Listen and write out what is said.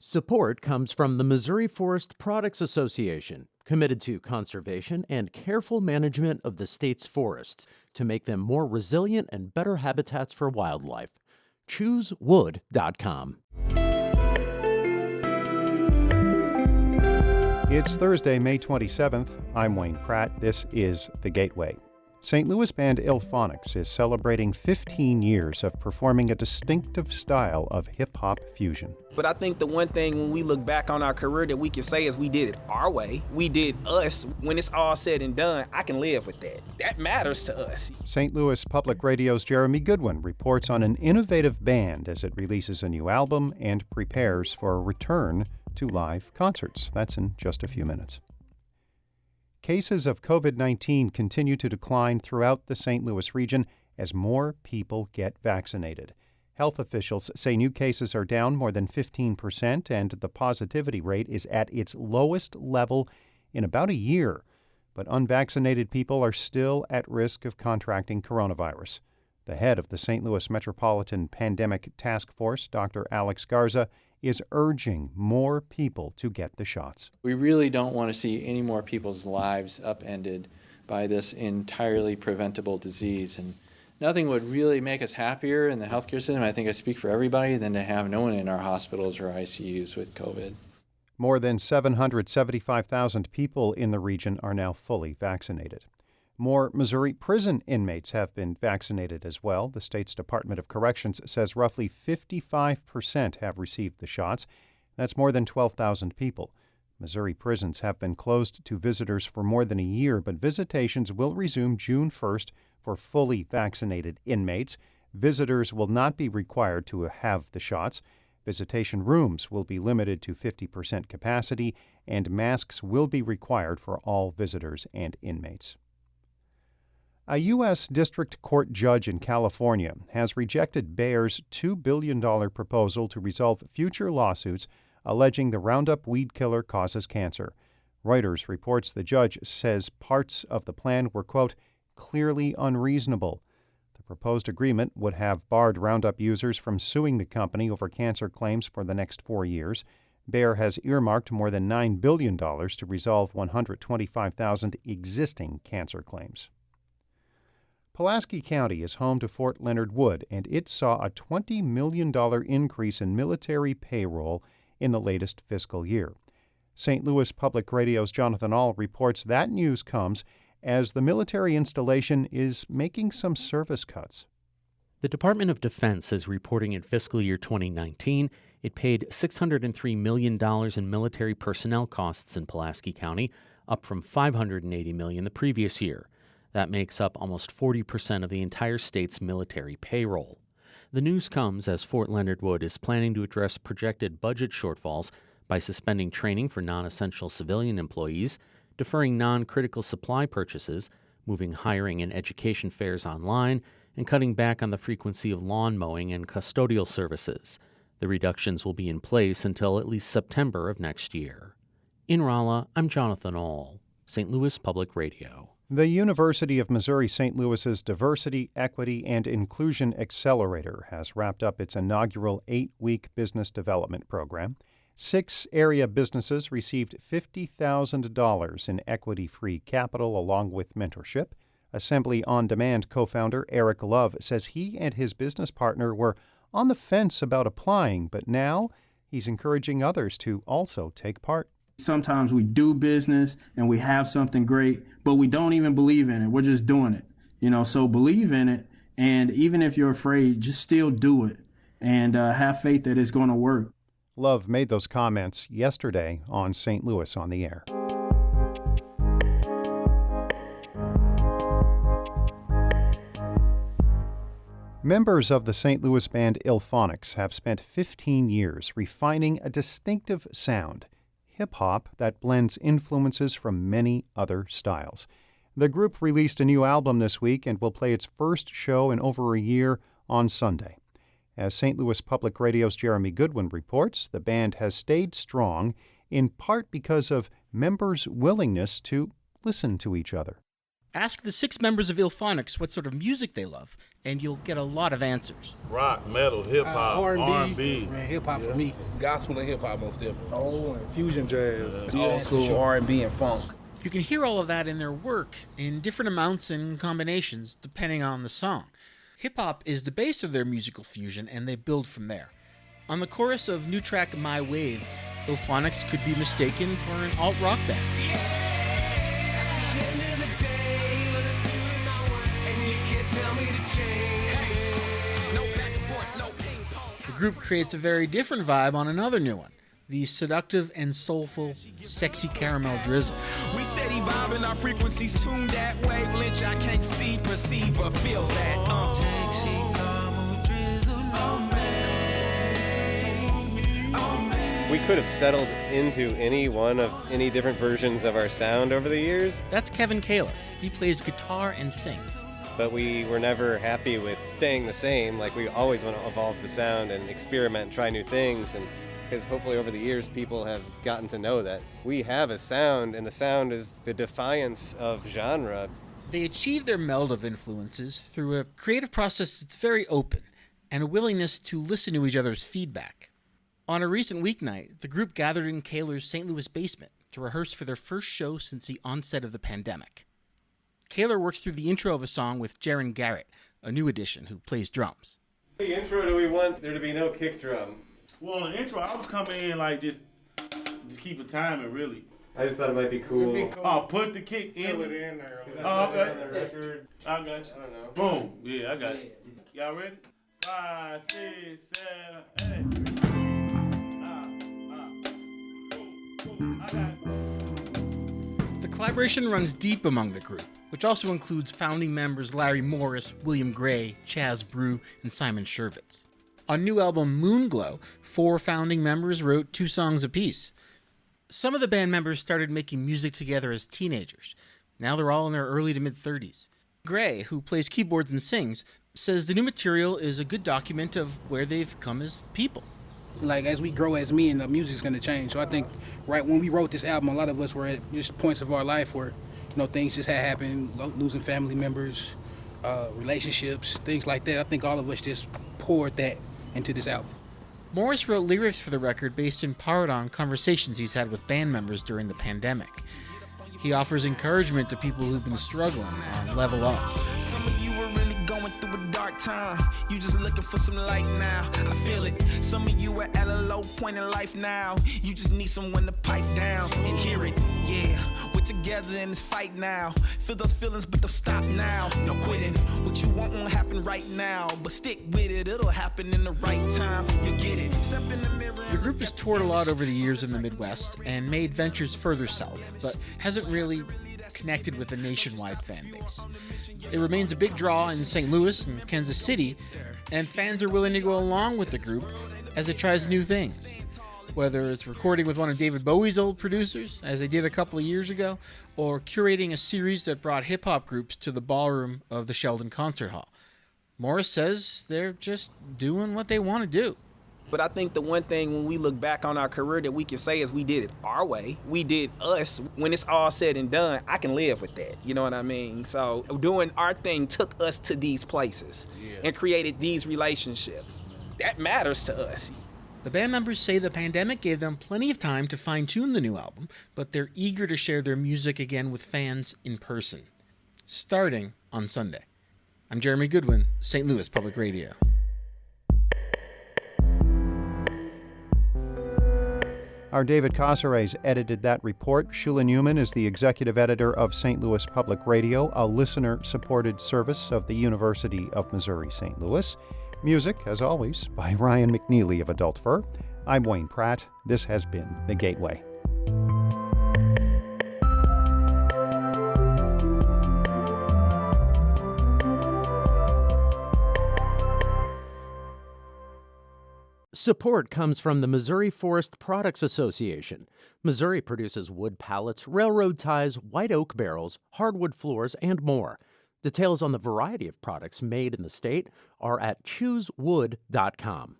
Support comes from the Missouri Forest Products Association, committed to conservation and careful management of the state's forests to make them more resilient and better habitats for wildlife. ChooseWood.com. It's Thursday, May 27th. I'm Wayne Pratt. This is The Gateway. St. Louis band iLLPHONiCS is celebrating 15 years of performing a distinctive style of hip-hop fusion. But I think the one thing when we look back on our career that we can say is we did it our way. We did us. When it's all said and done, I can live with that. That matters to us. St. Louis Public Radio's Jeremy Goodwin reports on an innovative band as it releases a new album and prepares for a return to live concerts. That's in just a few minutes. Cases of COVID-19 continue to decline throughout the St. Louis region as more people get vaccinated. Health officials say new cases are down more than 15% and the positivity rate is at its lowest level in about a year. But unvaccinated people are still at risk of contracting coronavirus. The head of the St. Louis Metropolitan Pandemic Task Force, Dr. Alex Garza, is urging more people to get the shots. We really don't want to see any more people's lives upended by this entirely preventable disease. And nothing would really make us happier in the healthcare system, I think I speak for everybody, than to have no one in our hospitals or ICUs with COVID. More than 775,000 people in the region are now fully vaccinated. More Missouri prison inmates have been vaccinated as well. The state's Department of Corrections says roughly 55% have received the shots. That's more than 12,000 people. Missouri prisons have been closed to visitors for more than a year, but visitations will resume June 1st for fully vaccinated inmates. Visitors will not be required to have the shots. Visitation rooms will be limited to 50% capacity, and masks will be required for all visitors and inmates. A U.S. District Court judge in California has rejected Bayer's $2 billion proposal to resolve future lawsuits alleging the Roundup weed killer causes cancer. Reuters reports the judge says parts of the plan were, quote, clearly unreasonable. The proposed agreement would have barred Roundup users from suing the company over cancer claims for the next 4 years. Bayer has earmarked more than $9 billion to resolve 125,000 existing cancer claims. Pulaski County is home to Fort Leonard Wood, and it saw a $20 million increase in military payroll in the latest fiscal year. St. Louis Public Radio's Jonathan Ahl reports that news comes as the military installation is making some service cuts. The Department of Defense is reporting in fiscal year 2019 it paid $603 million in military personnel costs in Pulaski County, up from $580 million the previous year. That makes up almost 40% of the entire state's military payroll. The news comes as Fort Leonard Wood is planning to address projected budget shortfalls by suspending training for non-essential civilian employees, deferring non-critical supply purchases, moving hiring and education fairs online, and cutting back on the frequency of lawn mowing and custodial services. The reductions will be in place until at least September of next year. In Rolla, I'm Jonathan Ahl, St. Louis Public Radio. The University of Missouri-St. Louis's Diversity, Equity, and Inclusion Accelerator has wrapped up its inaugural 8-week business development program. 6 area businesses received $50,000 in equity-free capital along with mentorship. Assembly On Demand co-founder Eric Love says he and his business partner were on the fence about applying, but now he's encouraging others to also take part. Sometimes we do business and we have something great, but we don't even believe in it. We're just doing it, so believe in it. And even if you're afraid, just still do it and have faith that it's going to work. Love made those comments yesterday on St. Louis on the Air. Members of the St. Louis band iLLPHONiCS have spent 15 years refining a distinctive sound, hip-hop that blends influences from many other styles. The group released a new album this week and will play its first show in over a year on Sunday. As St. Louis Public Radio's Jeremy Goodwin reports, the band has stayed strong in part because of members' willingness to listen to each other. Ask the 6 members of iLLPHONiCS what sort of music they love, and you'll get a lot of answers. Rock, metal, hip-hop, R&B. Man, hip-hop for me. Gospel and hip-hop most definitely. Soul and fusion jazz. Old school R&B and funk. You can hear all of that in their work in different amounts and combinations depending on the song. Hip-hop is the base of their musical fusion, and they build from there. On the chorus of new track My Wave, iLLPHONiCS could be mistaken for an alt-rock band. The group creates a very different vibe on another new one, the seductive and soulful Sexy Caramel Drizzle. We steady vibing, our frequencies tuned that wavelength. I can't see, perceive, or feel that. Sexy Caramel Drizzle, oh man, oh man. We could have settled into any different versions of our sound over the years. That's Kevin Kaler. He plays guitar and sings. But we were never happy with staying the same. Like, we always want to evolve the sound and experiment, try new things. And because hopefully over the years people have gotten to know that we have a sound, and the sound is the defiance of genre. They achieve their meld of influences through a creative process that's very open and a willingness to listen to each other's feedback. On a recent weeknight, the group gathered in Kaler's St. Louis basement to rehearse for their first show since the onset of the pandemic. Kaler works through the intro of a song with Jaron Garrett, a new addition who plays drums. The intro, do we want there to be no kick drum? Well, in the intro, I was coming in like just keep the timing, really. I just thought it might be cool. Oh, put the kick in. Put it in there. Oh, okay. On the record. I got you. I don't know. Boom. Yeah, I got you. Y'all ready? 5, 6, 7, 8. Boom. I got it. The collaboration runs deep among the group, which also includes founding members Larry Morris, William Gray, Chaz Brew, and Simon Shervitz. On new album Moonglow, 4 founding members wrote 2 songs apiece. Some of the band members started making music together as teenagers. Now they're all in their early to mid-30s. Gray, who plays keyboards and sings, says the new material is a good document of where they've come as people. Like, as we grow as men, the music's going to change. So I think right when we wrote this album, a lot of us were at just points of our life where, things just had happened, losing family members, relationships, things like that. I think all of us just poured that into this album. Morris wrote lyrics for the record based in part on conversations he's had with band members during the pandemic. He offers encouragement to people who've been struggling on Level Up. Some of you are really going through a dark time. You just looking for some light now. I feel it. Some of you are at a low point in life now. You just need someone to pipe down and hear it. Yeah, we're together in this fight now. Feel those feelings, but don't stop now. No quitting. What you want won't happen right now, but stick with it. It'll happen in the right time. You'll get it. Step in the mirror. The group has toured a lot over the years in the Midwest and made ventures further south, but hasn't really connected with a nationwide fan base. It remains a big draw in St. Louis and Kansas City, and fans are willing to go along with the group as it tries new things. Whether it's recording with one of David Bowie's old producers, as they did a couple of years ago, or curating a series that brought hip-hop groups to the ballroom of the Sheldon Concert Hall. Morris says they're just doing what they want to do. But I think the one thing when we look back on our career that we can say is we did it our way. We did us. When it's all said and done, I can live with that. You know what I mean? So doing our thing took us to these places and created these relationships. That matters to us. The band members say the pandemic gave them plenty of time to fine-tune the new album, but they're eager to share their music again with fans in person, starting on Sunday. I'm Jeremy Goodwin, St. Louis Public Radio. Our David Casares edited that report. Shula Newman is the executive editor of St. Louis Public Radio, a listener-supported service of the University of Missouri-St. Louis. Music, as always, by Ryan McNeely of Adult Fur. I'm Wayne Pratt. This has been The Gateway. Support comes from the Missouri Forest Products Association. Missouri produces wood pallets, railroad ties, white oak barrels, hardwood floors, and more. Details on the variety of products made in the state are at choosewood.com.